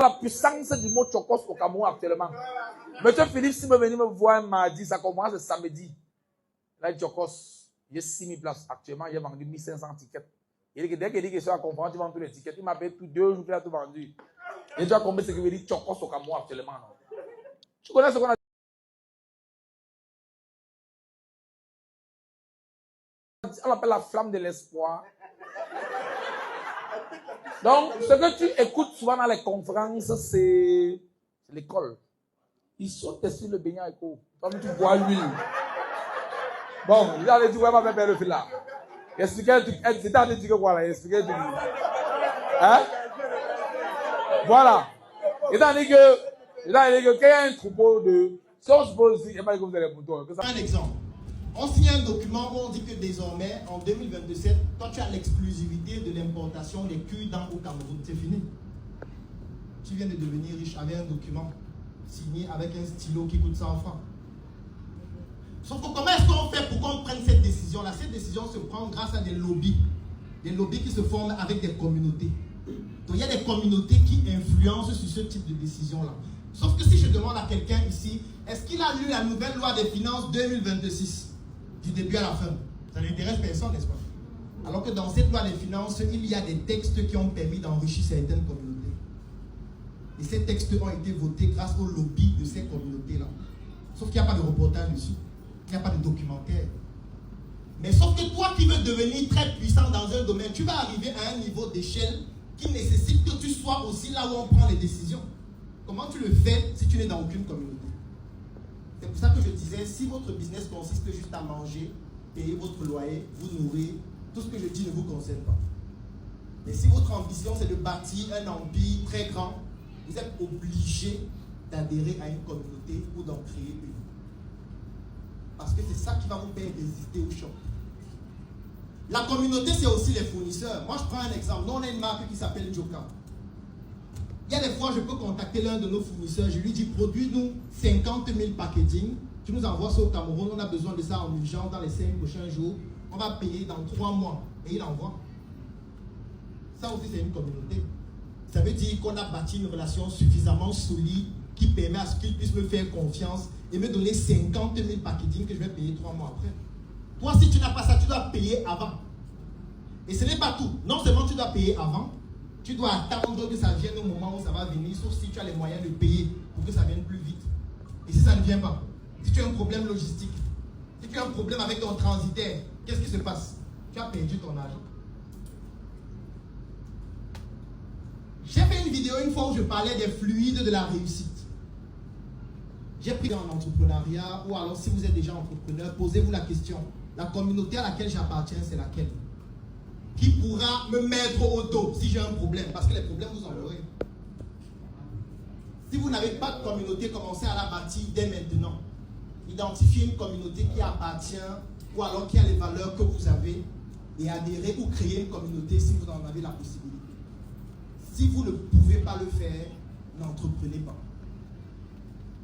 La puissance du mot Chokos au Cameroun actuellement. Monsieur Philippe, si vous venez me voir un mardi, ça commence le samedi. Là, Chokos, il y a 6 000 places. Actuellement, il a vendu 1 500 tickets. Dès qu'il dit que sur la conférence, il vend tous les tickets. Il m'a payé tout 2 jours qu'il a tout vendu. Et tu vois combien c'est que veut dire Chokos au Cameroun actuellement, non? Tu connais ce qu'on a dit? On l'appelle la flamme de l'espoir. Donc, ce que tu écoutes souvent dans les conférences, c'est l'école. Ils sautent sur le baignat éco. Comme tu bois l'huile. Bon, il a dit, ouais, ma faire le fil là. Expliquez, c'était à dire quoi là? Expliquez, hein? Voilà. Il a dit que, qu'il y a un troupeau de, si on suppose, il n'y a pas de vous allez pour Un exemple. On signe un document où on dit que désormais, en 2027, toi tu as l'exclusivité de l'importation des cure-dents au Cameroun. C'est fini. Tu viens de devenir riche avec un document signé avec un stylo qui coûte 100 francs. Sauf que comment est-ce qu'on fait pour qu'on prenne cette décision-là? Cette décision se prend grâce à des lobbies. Des lobbies qui se forment avec des communautés. Donc il y a des communautés qui influencent sur ce type de décision-là. Sauf que si je demande à quelqu'un ici, est-ce qu'il a lu la nouvelle loi des finances 2026 du début à la fin? Ça n'intéresse personne, n'est-ce pas? Alors que dans cette loi des finances, il y a des textes qui ont permis d'enrichir certaines communautés. Et ces textes ont été votés grâce au lobby de ces communautés-là. Sauf qu'il n'y a pas de reportage dessus. Il n'y a pas de documentaire. Mais sauf que toi qui veux devenir très puissant dans un domaine, tu vas arriver à un niveau d'échelle qui nécessite que tu sois aussi là où on prend les décisions. Comment tu le fais si tu n'es dans aucune communauté? C'est pour ça que je disais, si votre business consiste juste à manger, payer votre loyer, vous nourrir, tout ce que je dis ne vous concerne pas. Mais si votre ambition c'est de bâtir un empire très grand, vous êtes obligé d'adhérer à une communauté ou d'en créer une. Parce que c'est ça qui va vous faire résister au choc. La communauté, c'est aussi les fournisseurs. Moi, je prends un exemple. Nous, on a une marque qui s'appelle Joka. Il y a des fois, je peux contacter l'un de nos fournisseurs. Je lui dis, produis-nous 50 000 packaging. Tu nous envoies ça au Cameroun. On a besoin de ça en urgence dans les 5 prochains jours. On va payer dans 3 mois. Et il envoie. Ça aussi, c'est une communauté. Ça veut dire qu'on a bâti une relation suffisamment solide qui permet à ce qu'il puisse me faire confiance et me donner 50 000 packaging que je vais payer 3 mois après. Toi, si tu n'as pas ça, tu dois payer avant. Et ce n'est pas tout. Non seulement tu dois payer avant, tu dois attendre que ça vienne au moment où ça va venir, sauf si tu as les moyens de payer pour que ça vienne plus vite. Et si ça ne vient pas, si tu as un problème logistique, si tu as un problème avec ton transitaire, qu'est-ce qui se passe? Tu as perdu ton argent. J'ai fait une vidéo une fois où je parlais des fluides de la réussite. J'ai pris en entrepreneuriat, ou alors si vous êtes déjà entrepreneur, posez-vous la question. La communauté à laquelle j'appartiens, c'est laquelle? Qui pourra me mettre au dos si j'ai un problème? Parce que les problèmes, vous en aurez. Si vous n'avez pas de communauté, commencez à la bâtir dès maintenant. Identifiez une communauté qui appartient, ou alors qui a les valeurs que vous avez, et adhérez ou créez une communauté si vous en avez la possibilité. Si vous ne pouvez pas le faire, n'entreprenez pas.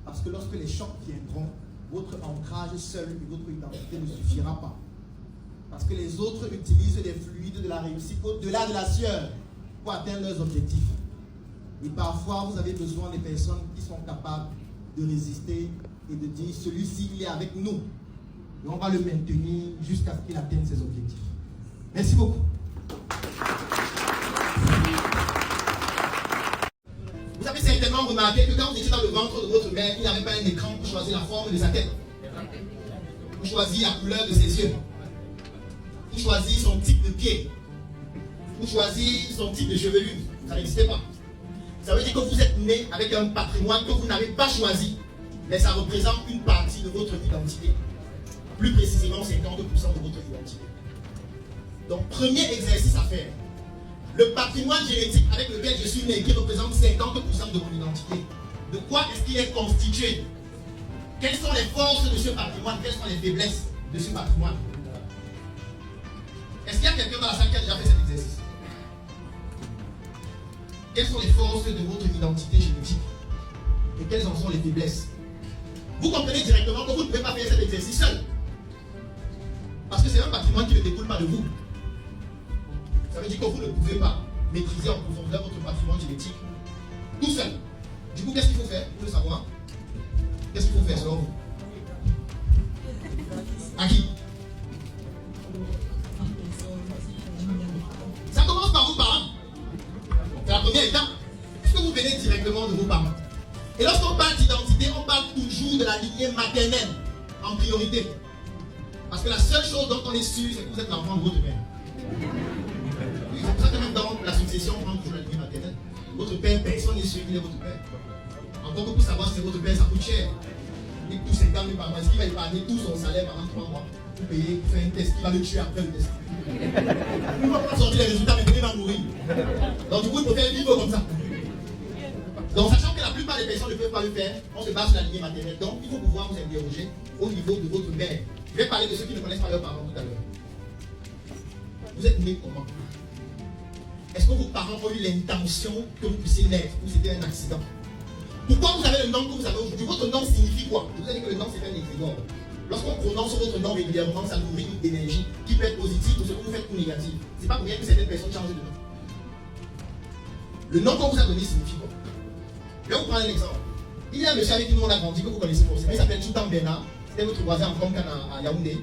Parce que lorsque les chocs viendront, votre ancrage seul et votre identité ne suffira pas. Parce que les autres utilisent les fluides de la réussite au-delà de la sueur pour atteindre leurs objectifs. Et parfois, vous avez besoin des personnes qui sont capables de résister et de dire celui-ci, il est avec nous. Et on va le maintenir jusqu'à ce qu'il atteigne ses objectifs. Merci beaucoup. Vous avez certainement remarqué que quand vous étiez dans le ventre de votre mère, il n'y avait pas un écran pour choisir la forme de sa tête. Pour choisir la couleur de ses yeux. Pour choisir son type de pied. Pour choisir son type de chevelure. Ça n'existait pas. Ça veut dire que vous êtes né avec un patrimoine que vous n'avez pas choisi. Mais ça représente une partie de votre identité. Plus précisément 50% de votre identité. Donc, premier exercice à faire. Le patrimoine génétique avec lequel je suis né, qui représente 50% de mon identité. De quoi est-ce qu'il est constitué? Quelles sont les forces de ce patrimoine? Quelles sont les faiblesses de ce patrimoine? Est-ce qu'il y a quelqu'un dans la salle qui a déjà fait cet exercice? Quelles sont les forces de votre identité génétique? Et quelles en sont les faiblesses? Vous comprenez directement que vous ne pouvez pas faire cet exercice seul. Parce que c'est un patrimoine qui ne découle pas de vous. Ça veut dire que vous ne pouvez pas maîtriser en profondeur votre patrimoine génétique tout seul. Du coup, qu'est-ce qu'il faut faire pour le savoir? Qu'est-ce qu'il faut faire selon vous? À qui? Ça commence par vos parents. C'est la première étape. Puisque vous venez directement de vos parents. Et lorsqu'on parle d'identité, on parle toujours de la lignée maternelle en priorité. Parce que la seule chose dont on est sûr, c'est que vous êtes l'enfant de votre père. Oui, c'est pour ça que même dans la succession, on prend toujours la lignée maternelle. Votre père, personne n'est sûr qu'il est votre père. Encore que pour savoir si c'est votre père, ça coûte cher. Il touche 50 000 par mois. Est-ce qu'il va épargner tout son salaire pendant 3 mois pour payer, pour faire un test qui va le tuer après le test? Il ne va pas sortir les résultats, mais il va mourir. Donc du coup, il préfère vivre comme ça. Donc sachant que la plupart des personnes ne peuvent pas le faire, on se base sur la lignée maternelle. Donc il faut pouvoir vous interroger au niveau de votre mère. Je vais parler de ceux qui ne connaissent pas leurs parents tout à l'heure. Vous êtes nés comment? Est-ce que vos parents ont eu l'intention que vous puissiez naître ou c'était un accident? Pourquoi vous avez le nom que vous avez aujourd'hui? Votre nom signifie quoi? Vous avez dit que le nom c'est un écrivain. Lorsqu'on prononce votre nom régulièrement, ça nourrit une énergie qui peut être positive ou ce que vous faites ou négative. C'est pas pour rien que certaines personnes changent de nom. Le nom qu'on vous a donné signifie quoi? Je vais vous prendre un exemple. Il y a un monsieur avec qui nous on a grandi, que vous connaissez forcément. Il s'appelle Choutam Bernard. C'était notre voisin en Comcan à Yaoundé.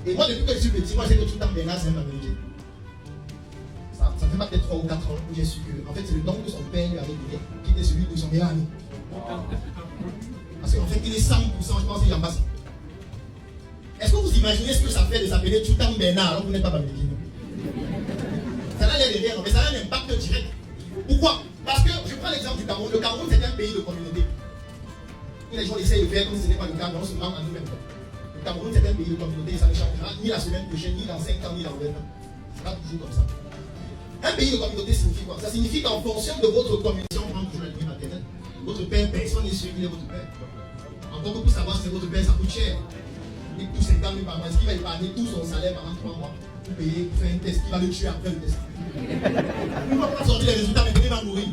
Et moi, depuis que je suis petit, moi, je sais que Choutam Bernard, c'est un Américain. Ça fait pas peut-être 3 ou 4 ans où j'ai su que, en fait, c'est le nom que son père lui avait donné, qui était celui de son meilleur ami. Parce qu'en fait, il est 100%, je pense, il est ambassade. Est-ce que vous imaginez ce que ça fait de s'appeler Choutam Bernard alors que vous n'êtes pas américain? Ça n'a l'air de rien, mais ça a un impact direct. Pourquoi? Parce que, je prends l'exemple du Cameroun. Le Cameroun, c'est un pays de communauté. Les gens essayent de faire comme si ce n'était pas le cas, mais on se rend à nous-mêmes. Le Cameroun, c'est un pays de communauté, ça ne changera ni la semaine prochaine, ni dans 5 ans, ni dans 20 ans. Ça sera toujours comme ça. Un pays de communauté signifie quoi? Ça signifie qu'en fonction de votre communauté, on prend toujours la lignée maternelle. Votre père, personne n'est sûr qu'il est votre père. Encore que pour savoir si c'est votre père, ça coûte cher. Il touche 50 000 par mois. Est-ce qu'il va épargner tout son salaire pendant 3 mois pour payer, pour faire un test qui va le tuer après le test? Il ne va pas sortir les résultats, mais il va mourir.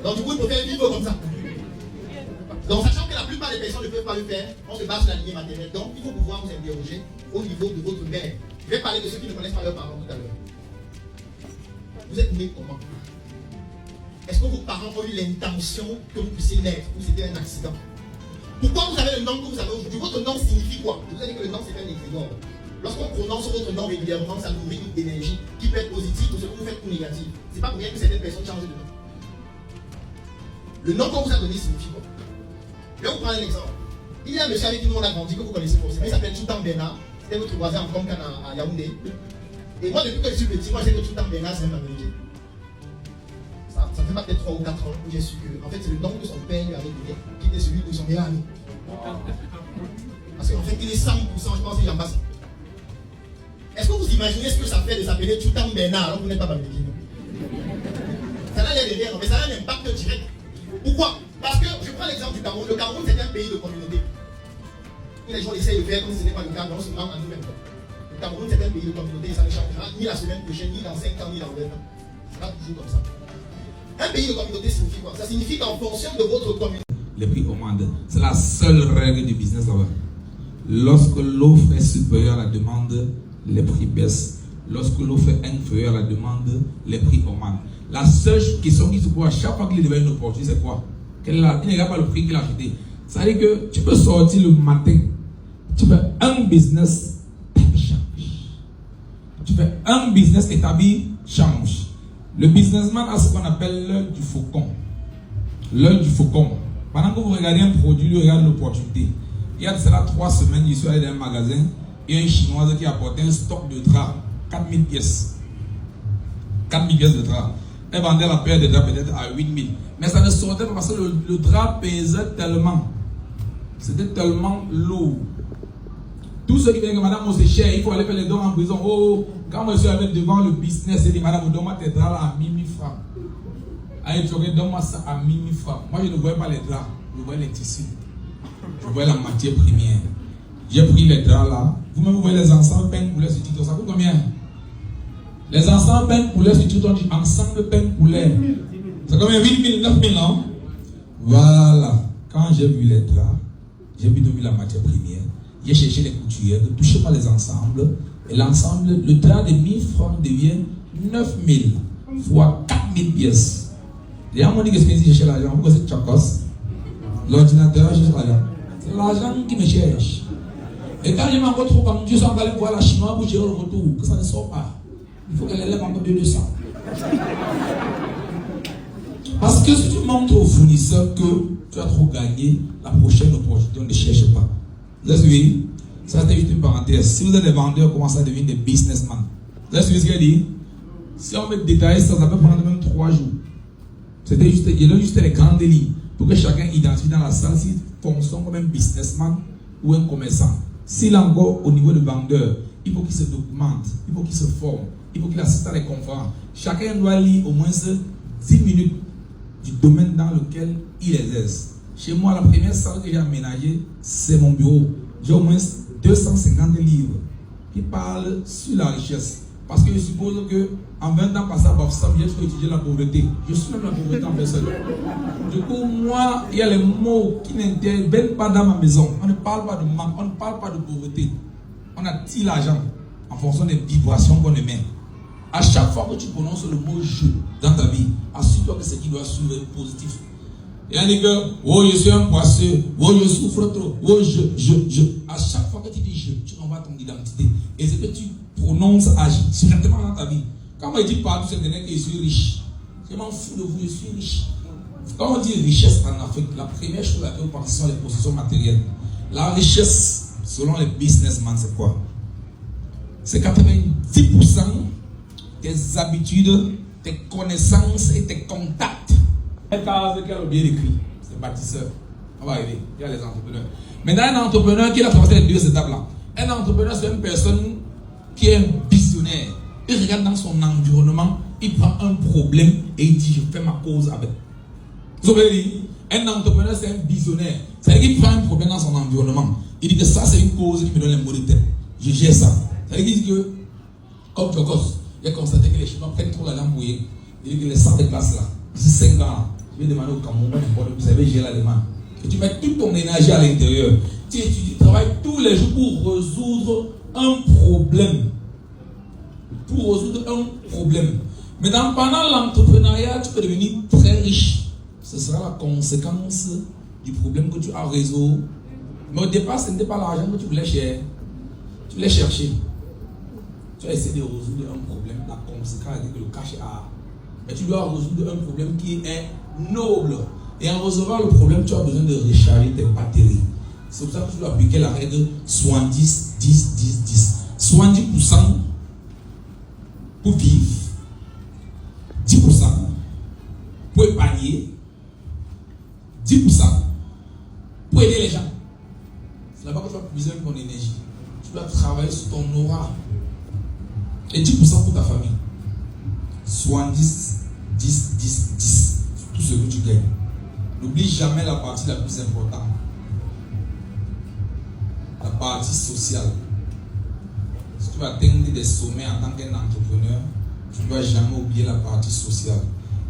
Donc du coup, il préfère vivre comme ça. Donc sachant que la plupart des personnes ne peuvent pas le faire, on se base sur la lignée maternelle. Donc il faut pouvoir vous interroger au niveau de votre mère. Je vais parler de ceux qui ne connaissent pas leurs parents tout à l'heure. Vous êtes nés comment? Est-ce que vos parents ont eu l'intention que vous puissiez naître ou c'était un accident? Pourquoi vous avez le nom que vous avez aujourd'hui? Votre nom signifie quoi? Vous avez dit que le nom c'est un écrivain. Lorsqu'on prononce votre nom régulièrement, ça nourrit une énergie qui peut être positive ou ce que vous faites ou négative. C'est pas pour rien que certaines personnes changent de nom. Le nom qu'on vous a donné signifie quoi? Je vais vous prendre un exemple. Il y a un monsieur avec qui nous on a grandi, que vous connaissez forcément. Il s'appelle Choutam Bernard. C'était notre voisin en Comcan à Yaoundé. Et moi, depuis que je suis petit, moi, je sais que Choutam Bernard, c'est un Américain. Ça fait pas peut-être 3 ou 4 ans où j'ai su que, en fait, c'est le nom que son père lui avait donné, qui était celui de son meilleur ami. Parce qu'en fait, il est 100%, je pense, il est ambassade. Est-ce que vous imaginez ce que ça fait de s'appeler Choutam Bernard alors que vous n'êtes pas américain? Ça n'a l'air de rien, mais ça a un impact direct. Pourquoi? Parce que, je prends l'exemple du Cameroun. Le Cameroun, c'est un pays de communauté. Les gens essayent de faire comme si ce n'était pas le cas, mais on se rend à nous-mêmes. Le Cameroun, c'est un pays de communauté, ça ne changera ni la semaine prochaine, ni dans 5 ans, ni dans 20 ans. Ça sera toujours comme ça. Un pays de communauté signifie quoi? Ça signifie qu'en fonction de votre communauté. Les prix augmentent. C'est la seule règle du business là-bas. Lorsque l'offre est supérieure à la demande, les prix baissent. Lorsque l'offre est inférieure à la demande, les prix augmentent. La seule question qui se pose à chaque fois qu'il devient une opportunité, c'est quoi? Il ne regarde pas le prix qu'il a acheté. Ça veut dire que tu peux sortir le matin, tu fais un business, change. Tu fais un business établi, change. Le businessman a ce qu'on appelle l'œil du faucon. L'œil du faucon. Pendant que vous regardez un produit, il regarde l'opportunité. Il y a de cela 3 semaines, je suis allé dans un magasin, il y a une chinoise qui a apporté un stock de draps, 4000 pièces. 4000 pièces de draps. Elle vendait la paire de draps peut-être à 8000. Mais ça ne sortait pas parce que le drap pesait tellement. C'était tellement lourd. Tous ceux qui viennent que madame, c'est cher, il faut aller faire les dons en prison. Oh, quand moi je suis allé devant le business, j'ai dit madame, donne-moi tes draps là à 1000 francs. Allez, tu regardes, donne-moi ça à 1000 francs. Moi je ne voyais pas les draps, je voyais les tissus. Je voyais la matière première. J'ai pris les draps là. Vous-même, vous voyez les ensembles pain poulet sur TikTok. Ça coûte combien? Les ensembles pain poulet sur TikTok, on dit ensemble pain poulet. C'est combien? 8 000, 9 000, non? Voilà. Quand j'ai vu les draps, j'ai vu la matière première. J'ai cherché les couturières, ne touchez pas les ensembles. Et l'ensemble, le drap de 1000 francs devient 9 000 fois 4 000 pièces. Les gens m'ont dit que ce qu'ils cherchent l'argent, pourquoi c'est Chakos? L'ordinateur cherche l'argent. C'est l'argent qui me cherche. Et quand je m'envoie trop, quand Dieu s'en va aller voir la chinoise pour gérer le retour, que ça ne sort pas. Il faut qu'elle élève encore 200. Parce que si tu montres au fournisseur que tu as trop gagné, la prochaine opportunité, on ne cherche pas. Vous avez suivi? Ça, c'était juste une parenthèse. Si vous êtes des vendeurs, commencez à devenir des businessmen. Vous avez suivi ce qu'il a dit? Si on veut détailler ça, ça peut prendre même 3 jours. C'était juste, il y a juste les grandes lignes pour que chacun identifie dans la salle s'il fonctionne comme un businessman ou un commerçant. S'il est encore au niveau de vendeur, il faut qu'il se documente, il faut qu'il se forme, il faut qu'il assiste à des conférences. Chacun doit lire au moins 10 minutes du domaine dans lequel il exerce. Chez moi, la première salle que j'ai aménagée, c'est mon bureau. J'ai au moins 250 livres qui parlent sur la richesse. Parce que je suppose qu'en 20 ans passé à Bafsam, j'ai étudié la pauvreté. Je suis même la pauvreté en personne. Du coup, moi, il y a les mots qui n'interviennent pas dans ma maison. On ne parle pas de manque, on ne parle pas de pauvreté. On attire l'argent en fonction des vibrations qu'on émet. À chaque fois que tu prononces le mot je dans ta vie, assure-toi que ce qui doit suivre est positif. Il y a des gars, oh je suis un poisseux, oh je souffre trop, oh je. À chaque fois que tu dis je, tu envoies ton identité. Et ce que tu prononces agit directement dans ta vie. Quand on dit partout cette année que je suis riche, je m'en fous de vous, je suis riche. Quand on dit richesse en Afrique, la première chose à laquelle vous pensez sont les possessions matérielles. La richesse, selon les businessmen, c'est quoi? C'est 90% tes habitudes, tes connaissances et tes contacts. Un cas qui a bien écrit, c'est bâtisseur. On va arriver, il y a les entrepreneurs. Maintenant, un entrepreneur qui a traversé les 2 étapes-là. Un entrepreneur, c'est une personne qui est un visionnaire. Il regarde dans son environnement, il prend un problème et il dit, je fais ma cause avec. Vous avez dit, un entrepreneur, c'est un visionnaire. C'est-à-dire qu'il prend un problème dans son environnement. Il dit que ça, c'est une cause qui me donne les mots de tête. Je gère ça. C'est-à-dire qu'il dit que, comme Chokos, il a constaté que les Chinois prennent trop la lampe bouillée. Il dit que les salles de classe là, d'ici 5 ans, je vais demander au Cameroun, vous savez, j'ai la demande. Que tu mets toute ton énergie à l'intérieur. Tu étudies, tu travailles tous les jours pour résoudre un problème. Pour résoudre un problème. Mais pendant l'entrepreneuriat, tu peux devenir très riche. Ce sera la conséquence du problème que tu as résoudre. Mais au départ, ce n'était pas l'argent que tu voulais chercher. Tu voulais chercher. Tu as essayé de résoudre un problème. La conséquence est que le cash est à. Mais tu dois résoudre un problème qui est noble. Et en résolvant le problème, tu as besoin de recharger tes batteries. C'est pour ça que tu dois appliquer la règle 70, 10, 10, 10. 70% pour vivre, 10% pour épargner, 10% pour aider les gens. C'est là-bas que tu vas puiser ton énergie. Tu dois travailler sur ton aura. Et 10% pour ta famille. 70, 10, 10, 10. Tout ce que tu gagnes. N'oublie jamais la partie la plus importante. La partie sociale. Si tu veux atteindre des sommets en tant qu'un entrepreneur, tu ne dois jamais oublier la partie sociale.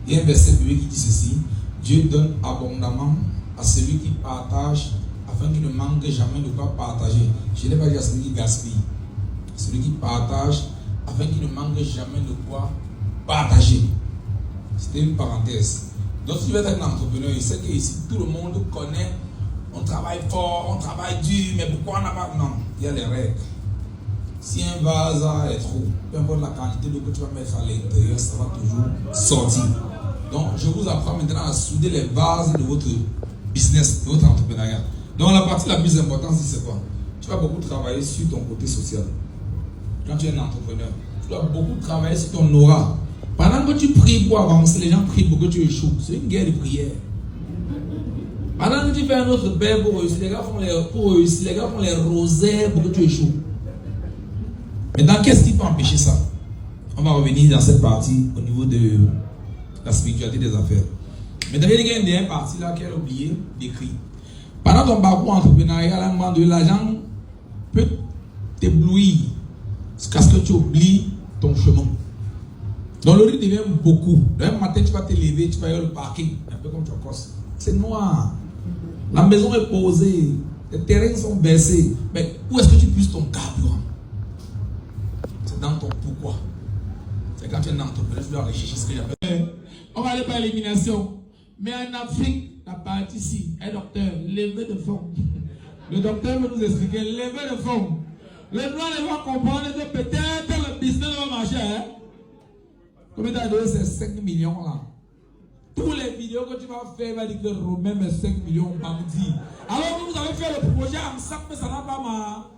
Il y a un verset biblique qui dit ceci: Dieu donne abondamment à celui qui partage, afin qu'il ne manque jamais de quoi partager. Je n'ai pas dit à celui qui gaspille. Celui qui partage, afin qu'il ne manque jamais de quoi partager. C'était une parenthèse. Donc si tu veux être un entrepreneur, il sait que ici tout le monde connaît, on travaille fort, on travaille dur, mais pourquoi on n'a pas... Non, il y a les règles. Si un vase est trop, peu importe la quantité d'eau que tu vas mettre à l'intérieur, ça va toujours sortir. Donc je vous apprends maintenant à souder les vases de votre business, de votre entrepreneuriat. Donc la partie la plus importante, c'est quoi? Tu vas beaucoup travailler sur ton côté social. Quand tu es un entrepreneur, tu dois beaucoup travailler sur ton aura. Pendant que tu pries pour avancer, les gens prient pour que tu échoues. C'est une guerre de prière. Pendant que tu fais un autre père pour réussir, les gars font les rosaires pour que tu échoues. Maintenant, qu'est-ce qui peut empêcher ça? On va revenir dans cette partie au niveau de la spiritualité des affaires. Mais il y a une dernière partie là qu'elle a oublié d'écrire. Pendant ton parcours entrepreneurial, à un moment donné, l'argent peut t'éblouir jusqu'à ce que tu oublies ton chemin. Donc le rythme devient beaucoup. Le même matin, tu vas te lever, tu vas aller au parking, un peu comme tu as cassé. C'est noir. La maison est posée, les terrains sont baissés. Mais où est-ce que tu puisses ton carburant? C'est dans ton pourquoi. C'est quand tu es un entrepreneur, tu dois rechercher ce qu'il y a. On va aller par élimination. Mais en Afrique, la partie ici, un docteur, levée de fonds. Le docteur veut nous expliquer, levée de fonds. Le noir ne va comprendre que peut-être le business va marcher. Hein? Combien t'as donné ces 5 millions là? Tous les vidéos que tu vas faire, il va dire que Romain met 5 millions bandits. Alors que vous avez fait le projet ensemble, mais ça n'a pas marché.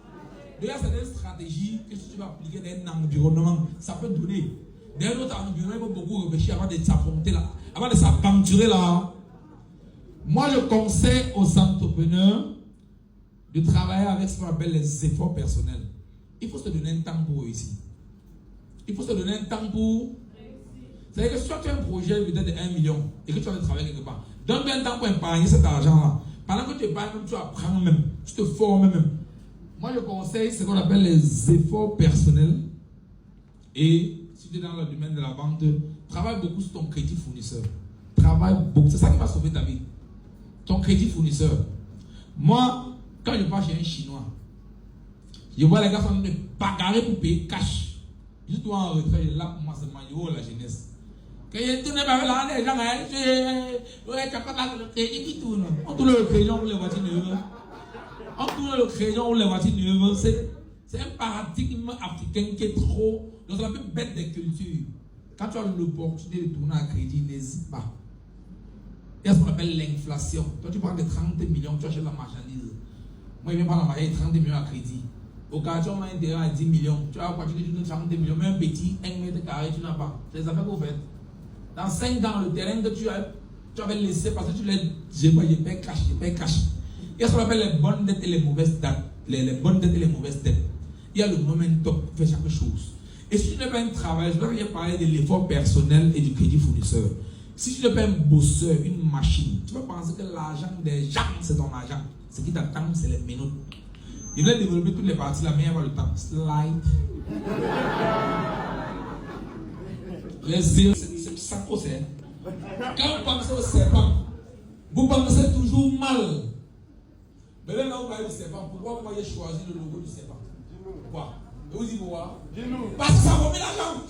D'ailleurs, c'est une stratégie que si tu vas appliquer dans un environnement, ça peut donner. Dans un autre environnement, il faut beaucoup réfléchir avant de s'affronter là, avant de s'aventurer là. Moi, je conseille aux entrepreneurs de travailler avec ce qu'on appelle les efforts personnels. Il faut se donner un temps pour réussir. Il faut se donner un temps pour... C'est-à-dire que si tu as un projet peut-être de 1 million et que tu vas travailler quelque part, donne-toi un temps pour épargner cet argent-là. Pendant que tu épargnes, tu apprends même, tu te formes même. Moi, je conseille ce qu'on appelle les efforts personnels. Et si tu es dans le domaine de la vente, travaille beaucoup sur ton crédit fournisseur. Travaille beaucoup. C'est ça qui va sauver ta vie. Ton crédit fournisseur. Moi, quand je pars chez un Chinois, je vois les gars sont de bagarrer pour payer cash. Je dois en retrait, là pour moi, c'est maillot la jeunesse. Quand je tourne par là, les gens, tu n'as pas le crédit qui tourne. On tourne le crédit pour les voitures neuves. On tourne le crédit pour les voitures neuves. C'est un paradigme africain qui est trop, dans la même bête des cultures. Quand tu as l'opportunité de tourner à crédit, n'hésite pas. Il y a ce qu'on appelle l'inflation. Toi, tu prends des 30 millions, tu achètes la marchandise. Moi, je viens prendre la marchandise 30 millions à crédit. Au cas où tu as un intérêt à 10 millions, tu vas avoir tu donnes 30 millions, mais un petit 1 mètre carré, tu n'as pas. C'est les affaires que vous faites. Dans 5 ans, le terrain que tu avais laissé parce que tu l'as dit, je paye cash. Il y a ce qu'on appelle les bonnes dettes et les mauvaises dettes. Les bonnes dettes et les mauvaises dettes. Il y a le momentum pour faire chaque chose. Et si tu n'es pas un travail, je dois rien parler de l'effort personnel et du crédit fournisseur. Si tu n'es pas un bosseur, une machine, tu vas penser que l'argent des gens, c'est ton argent. Ce qui t'attend, c'est les minutes. Il voulait développer toutes les parties, la meilleure le temps. Slide. Les zéros, c'est sans procès. Quand vous pensez au serpent, vous pensez toujours mal. Mais là, vous voyez le serpent. Pourquoi vous avez choisi le logo du serpent? Pourquoi? Et vous dites pourquoi? Parce que ça remet l'argent.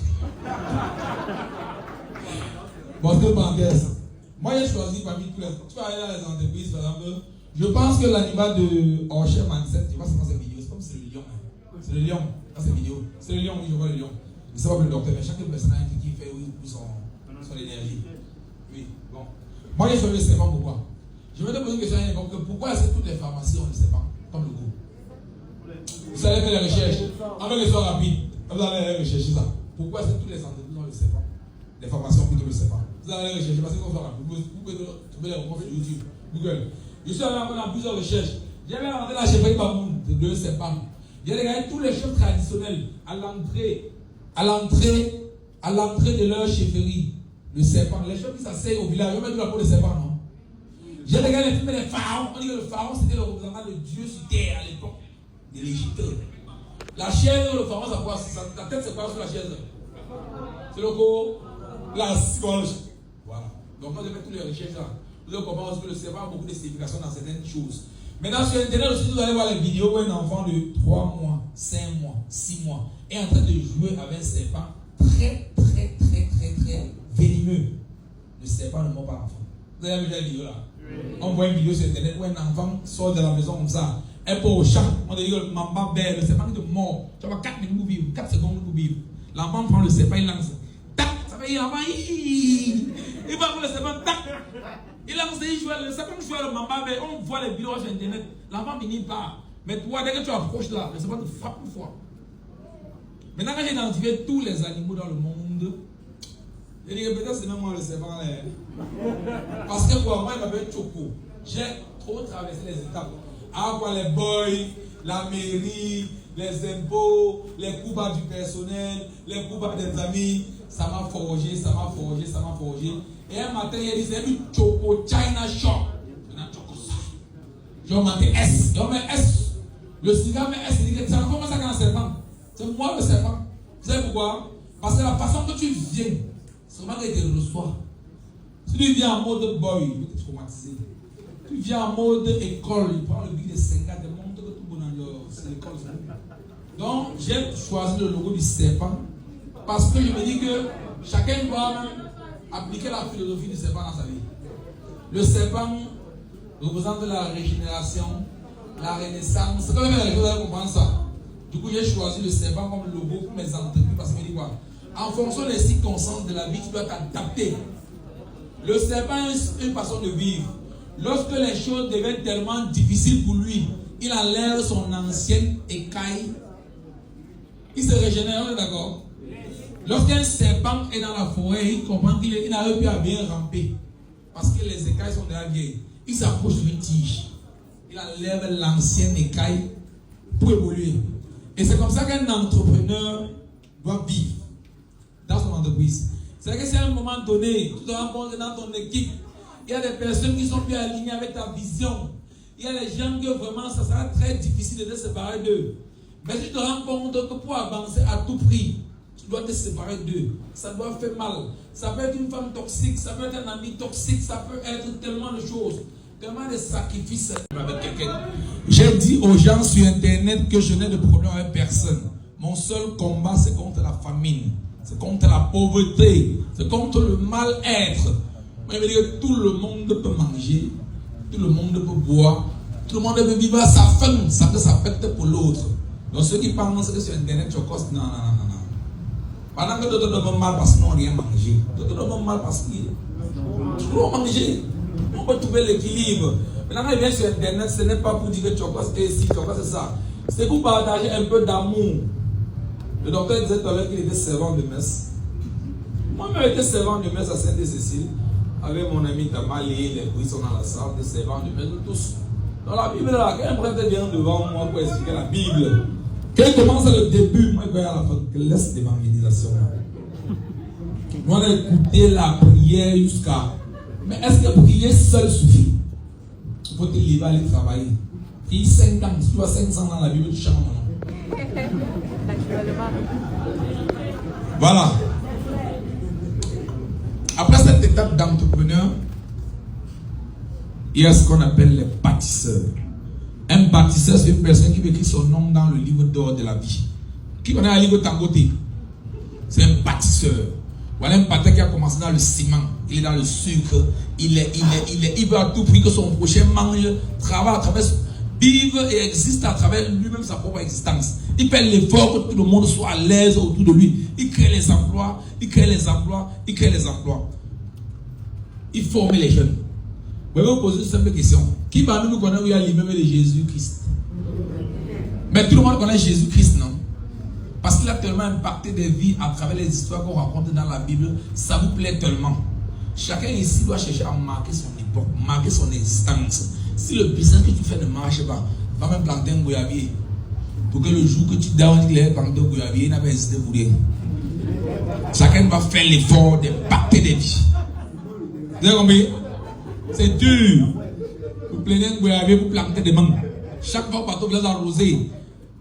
Bon, c'est bancaire ça. Moi, j'ai choisi parmi tous les. Tu vas aller dans les entreprises, par exemple. Je pense que l'animal de Orcher Manset, je ne sais pas si c'est vidéo, c'est comme c'est le lion. C'est le lion, dans cette vidéo. C'est le lion, oui, je vois le lion. Je ne sais pas le docteur, mais chaque personne a un truc qui fait oui, pour son énergie. Oui, bon. Moi, j'ai choisi le serpent, pourquoi? Je vais te poser une question à l'époque. Pourquoi est-ce que toutes les pharmacies ont le serpent, comme le goût? Vous allez faire les recherches. Avec les soins rapides, vous allez rechercher ça. Pourquoi est-ce que toutes les entreprises ont le serpent? Les pharmacies ont plutôt le serpent. Vous allez rechercher parce que vous pouvez trouver les réponses sur YouTube, Google. Je suis allé dans plusieurs recherches. J'avais inventé la chefferie Bamoun de 2 septembre. J'ai regardé tous les chefs traditionnels à l'entrée de leur chefferie. Le serpent. Les chefs qui s'asseyent au village, ils mettent la peau de serpent, non? J'ai regardé les films des pharaons. On dit que le pharaon c'était le représentant de Dieu sur terre à l'époque de l'Égypte. La chaise, le pharaon, ça quoi? Ta tête, c'est quoi sur la chaise? C'est le corps, la gorge. Voilà. Donc, quand j'ai fait toutes les recherches là, vous allez comprendre aussi que le serpent a beaucoup de significations dans certaines choses. Maintenant, sur Internet aussi, vous allez voir les vidéos où un enfant de 3 mois, 5 mois, 6 mois est en train de jouer avec un serpent très venimeux. Le serpent ne mord pas l'enfant. Vous avez vu la vidéo là? Oui. On voit une vidéo sur Internet où un enfant sort de la maison comme ça. Un peu au chat, on dit que le mamba vert, le serpent qui te mord. Tu vas 4 minutes pour vivre, 4 secondes pour vivre. L'enfant prend le serpent, il lance. Tac, ça fait l'enfant, il va pour le serpent, tac. Il lance, il joue, le serpent joue le mamba vert. On voit les vidéos sur Internet. L'enfant finit par. Mais toi, dès que tu approches là, le serpent te frappe une fois. Maintenant, quand j'ai identifié tous les animaux dans le monde, j'ai dit que peut-être c'est même moi le serpent là. Parce que quoi, moi, il m'appelle Choco. J'ai trop traversé les étapes. Ah, quoi, les boys, la mairie, les impôts, les coups bas du personnel, les coups bas des amis, ça m'a forgé. Et un matin, il a dit, c'est du Choco China Shop. Je mets S. Le cigare met S. Il dit, ça ne fait pas ça qu'un serpent. C'est moi le serpent. Vous savez pourquoi? Parce que la façon que tu viens, c'est vraiment que tu reçois. Si tu viens en mode boy, tu es traumatisé. Tu viens en mode école, il prend le billet de 50, il montre que tout bon dans c'est l'école. Donc, j'ai choisi le logo du serpent parce que je me dis que chacun doit appliquer la philosophie du serpent dans sa vie. Le serpent représente la régénération, la renaissance. C'est quand même vous allez comprendre ça. Du coup, j'ai choisi le serpent comme logo pour mes entreprises parce que je me dis quoi? En fonction des circonstances de la vie, tu dois t'adapter. Le serpent est une façon de vivre. Lorsque les choses deviennent tellement difficiles pour lui, il enlève son ancienne écaille. Il se régénère, on est d'accord? Lorsqu'un serpent est dans la forêt, il comprend qu'il n'arrive plus à bien ramper. Parce que les écailles sont déjà vieilles. Il s'approche d'une tige. Il enlève l'ancienne écaille pour évoluer. Et c'est comme ça qu'un entrepreneur doit vivre dans son entreprise. C'est-à-dire que si à un moment donné, tu te rends compte dans ton équipe, il y a des personnes qui sont plus alignées avec ta vision. Il y a des gens que vraiment ça sera très difficile de te séparer d'eux. Mais tu te rends compte que pour avancer à tout prix, tu dois te séparer d'eux. Ça doit faire mal. Ça peut être une femme toxique, ça peut être un ami toxique, ça peut être tellement de choses, tellement de sacrifices avec quelqu'un. J'ai dit aux gens sur internet que je n'ai de problème avec personne. Mon seul combat, c'est contre la famine, c'est contre la pauvreté, c'est contre le mal-être. Moi, je veux dire que tout le monde peut manger, tout le monde peut boire, tout le monde peut vivre à sa faim sans que ça affecte pour l'autre. Donc ceux qui pensent que sur internet, tu causes, non. Pendant que d'autres donnent mal parce qu'ils n'ont rien mangé, d'autres donnent mal parce qu'ils doivent manger. On peut trouver l'équilibre. Maintenant, quand il vient sur internet, ce n'est pas pour dire que tu causes ici, tu causes ça. C'est pour partager un peu d'amour. Le docteur disait tout à l'heure qu'il était servant de messe. Moi-même, j'étais servant de messe à Sainte-Cécile. Avec mon ami Tamali, les bruits sont dans la salle, des servants de messe, nous tous. Dans la Bible, là, quand un prêtre vient devant moi pour expliquer la Bible, quand il commence le début, moi, je vais à la fin, laisse l'évangélisation. Nous allons écouter la prière jusqu'à. Mais est-ce que prier seul suffit? Il faut te lever, aller travailler. Fille 5 ans, si tu as 500 dans la Bible, tu changes mon nom. Voilà. Après cette étape d'entrepreneur, il y a ce qu'on appelle les bâtisseurs. Un bâtisseur, c'est une personne qui écrit son nom dans le livre d'or de la vie. Qui connaît le livre Tangoté? C'est un bâtisseur. Voilà un bâtisseur qui a commencé dans le ciment. Il est dans le sucre. Il veut à tout prix que son prochain mange, travaille à travers, vive et existe à travers lui-même sa propre existence. Il fait l'effort que tout le monde soit à l'aise autour de lui. Il crée les emplois, il crée les emplois. Il forme les jeunes. Vous pouvez vous poser une simple question. Qui parmi nous connaît où il y a l'immeuble de Jésus-Christ? Mais tout le monde connaît Jésus-Christ, non? Parce qu'il a tellement impacté des vies à travers les histoires qu'on rencontre dans la Bible. Ça vous plaît tellement. Chacun ici doit chercher à marquer son époque, marquer son existence. Si le business que tu fais ne marche pas, va même planter un goyavier. Pour que le jour que tu dois planter un goyavier, il n'a pas hésité pour rien. Chacun va faire l'effort d'impacter des vies. Vous avez compris? C'est dur. Vous prenez un goyavier pour planter des mangues. Chaque fois que vous arrosez,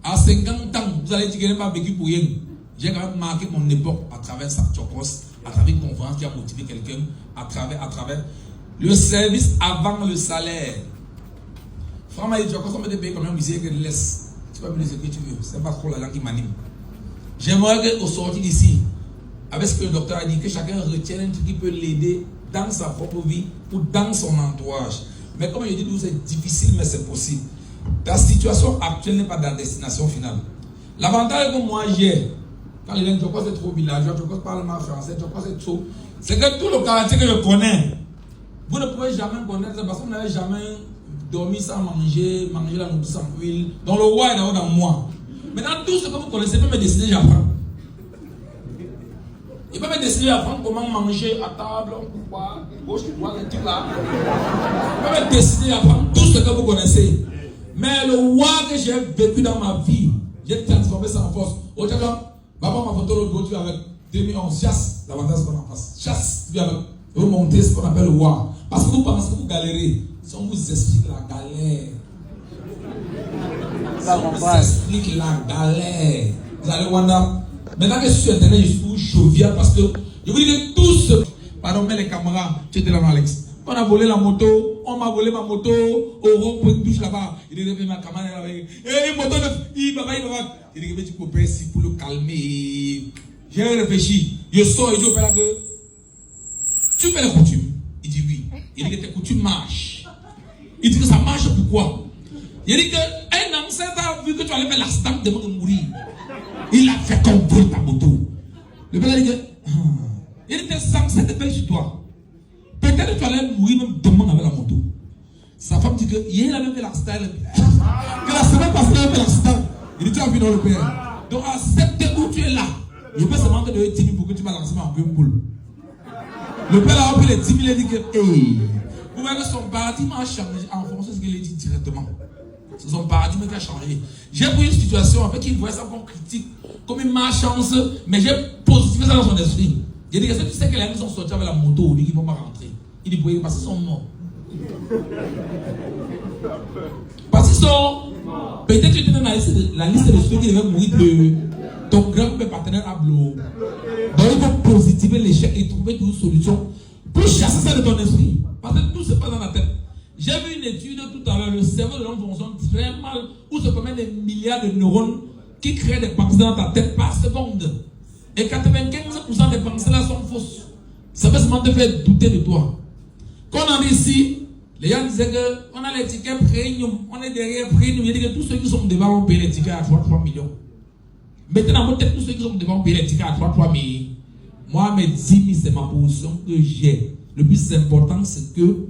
à 50 ans, vous allez dire que je n'ai pas vécu pour rien. J'ai quand même marqué mon époque à travers Sarchokos, à travers une conférence qui a motivé quelqu'un, à travers le service avant le salaire. Franck m'a dit, Sarchokos, on me dit combien vous que laisse. Tu vas me dire ce que tu veux. C'est pas trop la langue qui m'anime. J'aimerais qu'au sortir d'ici, avec ce que le docteur a dit, que chacun retienne un truc qui peut l'aider dans sa propre vie ou dans son entourage. Mais comme je dis, c'est difficile, mais c'est possible. Ta situation actuelle n'est pas ta destination finale. L'avantage que moi j'ai, quand les gens c'est trop villageois, je parle mal français, c'est trop, c'est que tout le quartier que je connais, vous ne pouvez jamais connaître ça parce que vous n'avez jamais dormi sans manger la nourriture sans huile. Donc le roi est d'abord dans moi. Maintenant, tout ce que vous connaissez peut me décider, j'apprends. Il peut me décider d'apprendre comment manger à table, pourquoi, gauche, droite, et tout là. Il peut me décider d'apprendre tout ce que vous connaissez. Mais le roi que j'ai vécu dans ma vie, j'ai transformé ça en force. Aujourd'hui, ma photo l'autre jour, tu es avec 2011, chasse, l'avantage qu'on en face. Chasse, tu es avec, remonter ce qu'on appelle le roi. Parce que vous pensez que vous galérez. Si on vous explique la galère, si on vous explique la galère, vous allez voir. Maintenant que je suis sur internet, je suis jovial parce que je vous dis que tous, pardon, mais les camarades, tu étais là, Alex. On a volé la moto, on m'a volé ma moto, au rond, pour une douche là-bas. Il est revenu ma camarade avec. Eh, moto neuf, il va. Il dit que tu peux faire ici pour le calmer. J'ai réfléchi. Je sors et je dis au père que tu fais les coutumes. Il dit oui. Il dit que tes coutumes marchent. Il dit que ça marche pourquoi? Il dit que un ancêtre a vu que tu allais faire l'accident de mourir. Il a fait comprendre ta moto. Le père a dit que il était censé te faire sur toi. Peut-être que tu allais mourir même demain avec la moto. Sa femme dit que hier il a même fait l'accident. Que la semaine passée il a fait l'accident. Il dit tu as vu dans le père. Donc accepte où tu es là. Je peux seulement te donner 10 000 pour que tu vas lancer en une poule. Le père a pris les 10 000 et dit que vous voyez que son paradigme a changé en fonction de ce qu'il a dit directement. C'est son paradigme qui a changé. J'ai pris une situation en fait qu'il voyait ça comme critique, comme une malchance, mais j'ai positivé ça dans son esprit. J'ai dit que tu sais que les amis sont sortis avec la moto, ils ne vont pas rentrer. Il dit oui, parce qu'ils sont morts. Parce qu'ils sont. Peut-être que tu es dans la liste de ceux qui devaient mourir de ton grand-père partenaire à Blo. Donc il faut positiver l'échec et trouver une solution pour chasser ça de ton esprit. Parce que tout se passe dans la tête. J'ai vu une étude tout à l'heure, le cerveau de l'homme fonctionne très mal, où se promènent des milliards de neurones qui créent des pensées dans ta tête par seconde. Et 95% des pensées là sont fausses. Ça peut seulement te faire douter de toi. Quand on est ici, les gens disaient qu'on a les tickets premium, on est derrière premium. Il dit que tous ceux qui sont devant vont payer les tickets à 3 millions. Mettez dans votre tête tous ceux qui sont devant vont payer les tickets à 3 millions. Moi, mes 10 000, c'est ma position que j'ai. Le plus important, c'est que